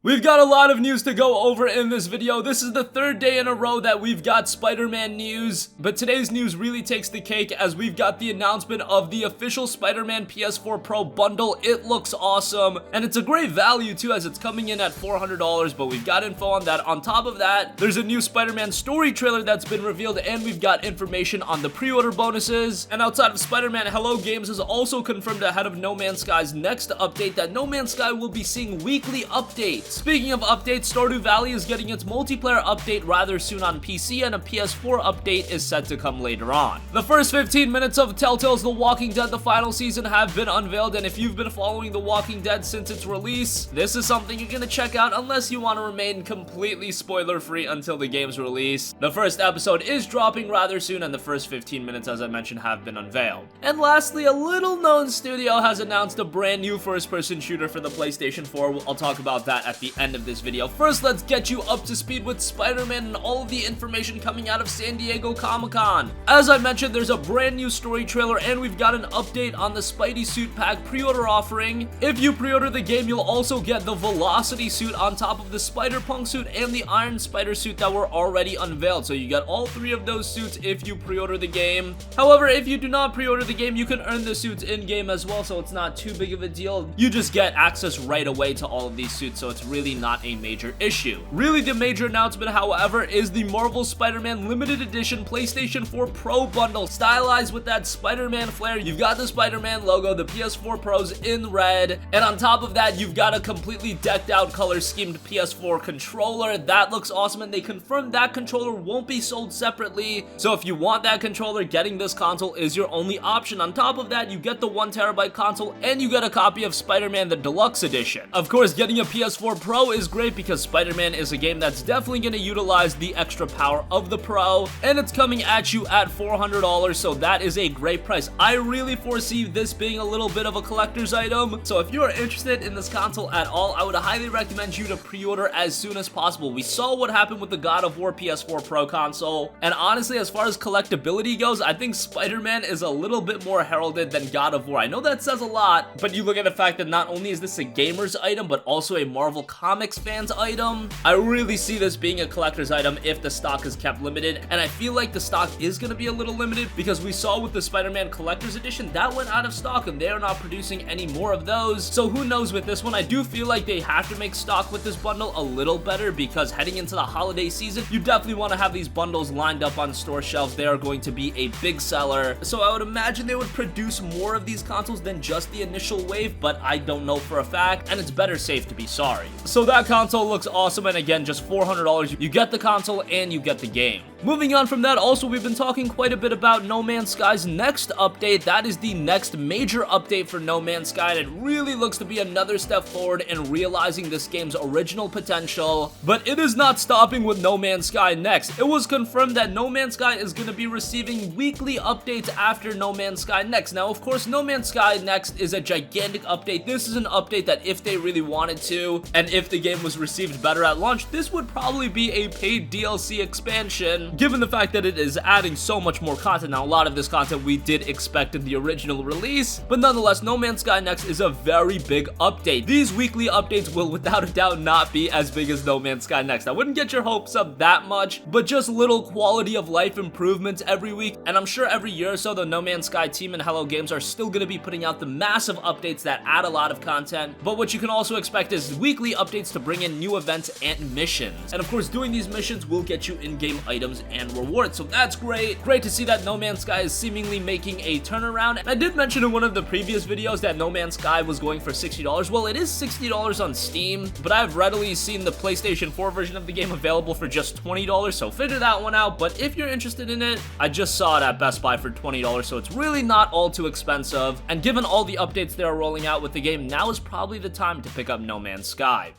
We've got a lot of news to go over in this video. This is the third day in a row that we've got Spider-Man news, but today's news really takes the cake as we've got the announcement of the official Spider-Man PS4 Pro bundle. It looks awesome, and it's a great value too as it's coming in at $400, but we've got info on that. On top of that, there's a new Spider-Man story trailer that's been revealed, and we've got information on the pre-order bonuses. And outside of Spider-Man, Hello Games has also confirmed ahead of No Man's Sky's next update that No Man's Sky will be seeing weekly updates. Speaking of updates, Stardew Valley is getting its multiplayer update rather soon on PC, and a PS4 update is set to come later on. The first 15 minutes of Telltales The Walking Dead, the final season, have been unveiled, and if you've been following The Walking Dead since its release, this is something you're gonna check out unless you want to remain completely spoiler-free until the game's release. The first episode is dropping rather soon, and the first 15 minutes, as I mentioned, have been unveiled. And lastly, a little-known studio has announced a brand new first-person shooter for the PlayStation 4. I'll talk about that at the end of this video. First, let's get you up to speed with Spider-Man and all of the information coming out of San Diego Comic-Con. As I mentioned, there's a brand new story trailer, and we've got an update on the Spidey suit pack pre-order offering. If you pre-order the game, you'll also get the Velocity suit on top of the Spider-Punk suit and the Iron Spider suit that were already unveiled. So you get all three of those suits if you pre-order the game. However, if you do not pre-order the game, you can earn the suits in-game as well, so it's not too big of a deal. You just get access right away to all of these suits, so it's really not a major issue. Really, the major announcement, however, is the Marvel Spider-Man limited edition PlayStation 4 Pro bundle, stylized with that Spider-Man flair. You've got the Spider-Man logo, the PS4 Pros in red, and on top of that, you've got a completely decked out color schemed PS4 controller. That looks awesome, and they confirmed that controller won't be sold separately, so if you want that controller, getting this console is your only option. On top of that, you get the 1TB console, and you get a copy of Spider-Man the Deluxe Edition. Of course, getting a PS4 Pro is great because Spider-Man is a game that's definitely going to utilize the extra power of the Pro, and it's coming at you at $400, so that is a great price. I really foresee this being a little bit of a collector's item, so if you are interested in this console at all, I would highly recommend you to pre-order as soon as possible. We saw what happened with the God of War PS4 Pro console, and honestly, as far as collectability goes, I think Spider-Man is a little bit more heralded than God of War. I know that says a lot, but you look at the fact that not only is this a gamer's item, but also a Marvel Comics fan's item. I really see this being a collector's item if the stock is kept limited, and I feel like the stock is going to be a little limited because we saw with the Spider-Man Collector's Edition that went out of stock and they are not producing any more of those, so who knows with this one. I do feel like they have to make stock with this bundle a little better because heading into the holiday season, you definitely want to have these bundles lined up on store shelves. They are going to be a big seller, so I would imagine they would produce more of these consoles than just the initial wave, but I don't know for a fact, and it's better safe to be sorry. So that console looks awesome, and again, just $400, you get the console and you get the game. Moving on from that, also we've been talking quite a bit about No Man's Sky's next update. That is the next major update for No Man's Sky, and it really looks to be another step forward in realizing this game's original potential. But it is not stopping with No Man's Sky Next. It was confirmed that No Man's Sky is going to be receiving weekly updates after No Man's Sky Next. Now, of course, No Man's Sky Next is a gigantic update. This is an update that if they really wanted to, and if the game was received better at launch, this would probably be a paid DLC expansion, given the fact that it is adding so much more content. Now, a lot of this content we did expect in the original release, but nonetheless, No Man's Sky Next is a very big update. These weekly updates will without a doubt not be as big as No Man's Sky Next. I wouldn't get your hopes up that much, but just little quality of life improvements every week, and I'm sure every year or so, the No Man's Sky team and Hello Games are still going to be putting out the massive updates that add a lot of content, but what you can also expect is weekly updates to bring in new events and missions. And of course, doing these missions will get you in-game items and rewards, so that's great. Great to see that No Man's Sky is seemingly making a turnaround. And I did mention in one of the previous videos that No Man's Sky was going for $60. Well, it is $60 on Steam, but I've readily seen the PlayStation 4 version of the game available for just $20, so figure that one out. But if you're interested in it, I just saw it at Best Buy for $20, so it's really not all too expensive. And given all the updates they are rolling out with the game, now is probably the time to pick up No Man's Sky.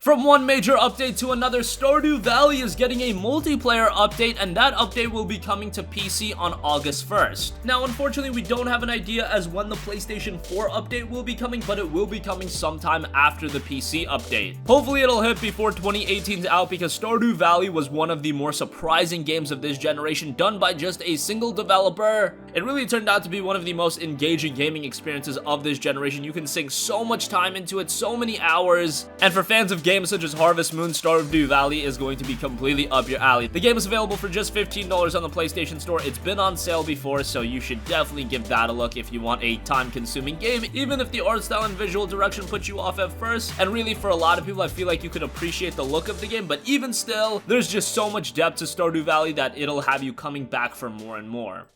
From one major update to another, Stardew Valley is getting a multiplayer update, and that update will be coming to PC on August 1st. Now, unfortunately, we don't have an idea as when the PlayStation 4 update will be coming, but it will be coming sometime after the PC update. Hopefully, it'll hit before 2018's out, because Stardew Valley was one of the more surprising games of this generation, done by just a single developer. It really turned out to be one of the most engaging gaming experiences of this generation. You can sink so much time into it, so many hours, and for fans of games such as Harvest Moon, Stardew Valley is going to be completely up your alley. The game is available for just $15 on the PlayStation Store. It's been on sale before, so you should definitely give that a look if you want a time-consuming game, even if the art style and visual direction puts you off at first. And really, for a lot of people, I feel like you could appreciate the look of the game, but even still, there's just so much depth to Stardew Valley that it'll have you coming back for more and more.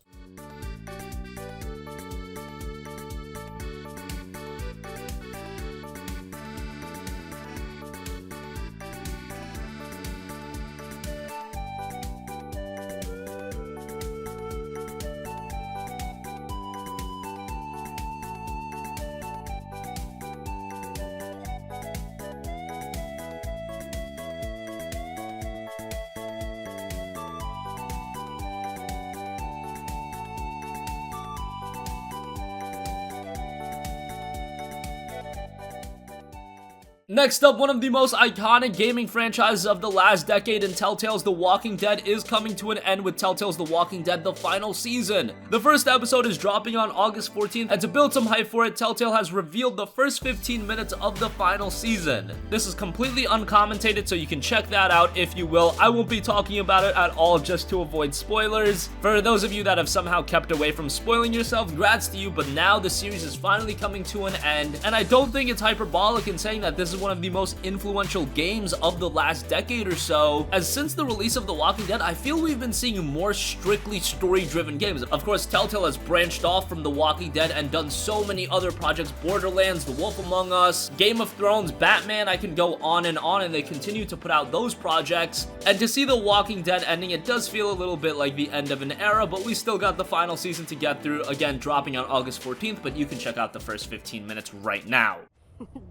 Next up, one of the most iconic gaming franchises of the last decade in Telltales The Walking Dead is coming to an end with Telltales The Walking Dead the final season. The first episode is dropping on August 14th, and to build some hype for it, Telltale has revealed the first 15 minutes of the final season. This is completely uncommentated, so you can check that out if you will. I won't be talking about it at all just to avoid spoilers. For those of you that have somehow kept away from spoiling yourself, congrats to you, but now the series is finally coming to an end, and I don't think it's hyperbolic in saying that this is one of the most influential games of the last decade or so, as since the release of The Walking Dead, I feel we've been seeing more strictly story-driven games. Of course, Telltale has branched off from The Walking Dead and done so many other projects: Borderlands, The Wolf Among Us, Game of Thrones, Batman. I can go on, and they continue to put out those projects, and to see The Walking Dead ending, it does feel a little bit like the end of an era, but we still got the final season to get through, again dropping on August 14th, but you can check out the first 15 minutes right now.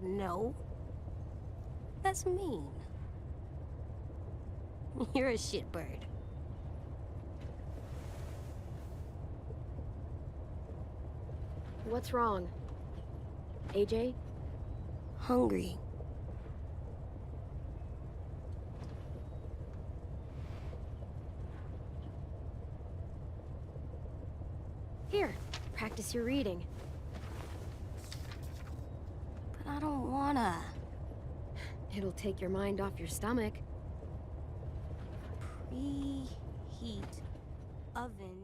No. That's mean. You're a shitbird. What's wrong? AJ? Hungry. Here, practice your reading. But I don't wanna. It'll take your mind off your stomach. Preheat oven.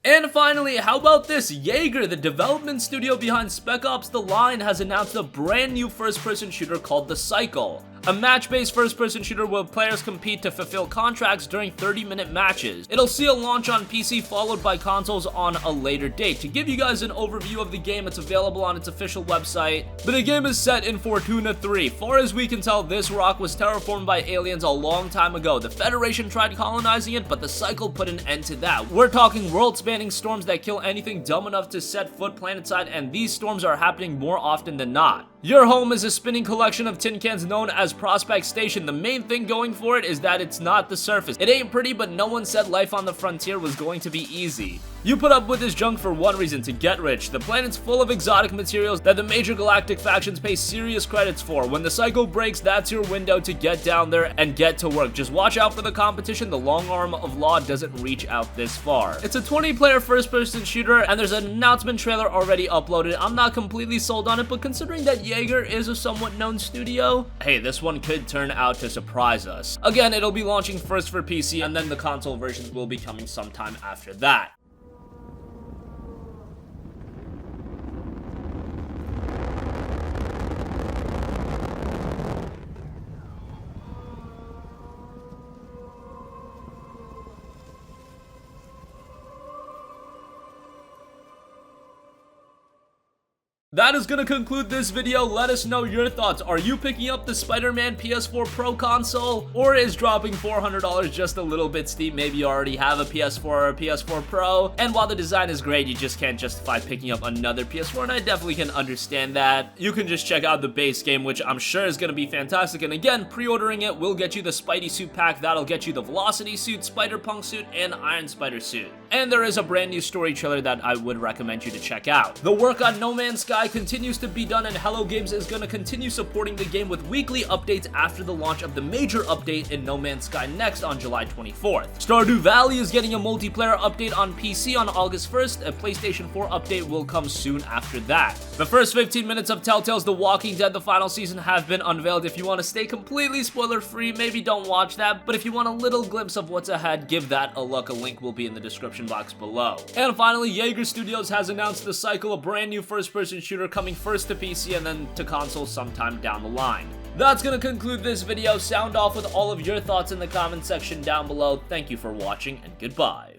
And finally, how about this? Yager, the development studio behind Spec Ops: The Line, has announced a brand new first-person shooter called The Cycle. A match-based first-person shooter where players compete to fulfill contracts during 30-minute matches. It'll see a launch on PC followed by consoles on a later date. To give you guys an overview of the game, it's available on its official website. But the game is set in Fortuna 3. Far as we can tell, this rock was terraformed by aliens a long time ago. The Federation tried colonizing it, but The Cycle put an end to that. We're talking world-spanning storms that kill anything dumb enough to set foot planetside, and these storms are happening more often than not. Your home is a spinning collection of tin cans known as Prospect Station. The main thing going for it is that it's not the surface. It ain't pretty, but no one said life on the frontier was going to be easy. You put up with this junk for one reason: to get rich. The planet's full of exotic materials that the major galactic factions pay serious credits for. When the cycle breaks, that's your window to get down there and get to work. Just watch out for the competition. The long arm of law doesn't reach out this far. It's a 20-player first-person shooter, and there's an announcement trailer already uploaded. I'm not completely sold on it, but considering that Yager is a somewhat known studio, hey, this one could turn out to surprise us. Again, it'll be launching first for PC, and then the console versions will be coming sometime after that. That is gonna conclude this video. Let us know your thoughts. Are you picking up the Spider-Man PS4 Pro console? Or is dropping $400 just a little bit steep? Maybe you already have a PS4 or a PS4 Pro, and while the design is great, you just can't justify picking up another PS4, and I definitely can understand that. You can just check out the base game, which I'm sure is gonna be fantastic, and again, pre-ordering it will get you the Spidey suit pack. That'll get you the Velocity suit, Spider-Punk suit, and Iron Spider suit. And there is a brand new story trailer that I would recommend you to check out. The work on No Man's Sky continues to be done, and Hello Games is going to continue supporting the game with weekly updates after the launch of the major update in No Man's Sky next on July 24th. Stardew Valley is getting a multiplayer update on PC on August 1st. A PlayStation 4 update will come soon after that. The first 15 minutes of Telltales The Walking Dead, the final season, have been unveiled. If you want to stay completely spoiler-free, maybe don't watch that, but if you want a little glimpse of what's ahead, give that a look. A link will be in the description box below. And finally, Yager Studios has announced The Cycle, a brand new first-person shooter coming first to PC and then to console sometime down the line. That's gonna conclude this video. Sound off with all of your thoughts in the comment section down below. Thank you for watching, and goodbye.